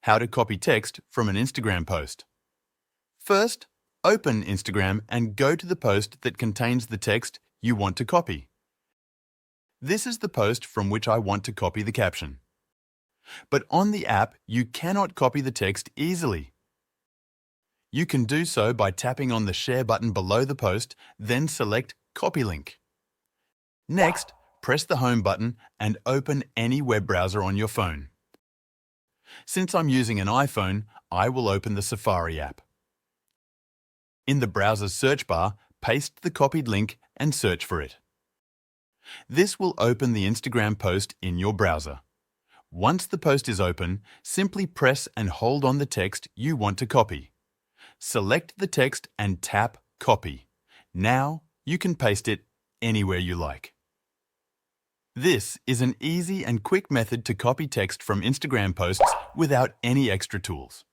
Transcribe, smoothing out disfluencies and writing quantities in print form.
How to copy text from an Instagram post. First, open Instagram and go to the post that contains the text you want to copy. This is the post from which I want to copy the caption. But on the app, you cannot copy the text easily. You can do so by tapping on the Share button below the post, then select Copy Link. Next, press the Home button and open any web browser on your phone. Since I'm using an iPhone, I will open the Safari app. In the browser's search bar, paste the copied link and search for it. This will open the Instagram post in your browser. Once the post is open, simply press and hold on the text you want to copy. Select the text and tap Copy. Now you can paste it anywhere you like. This is an easy and quick method to copy text from Instagram posts without any extra tools.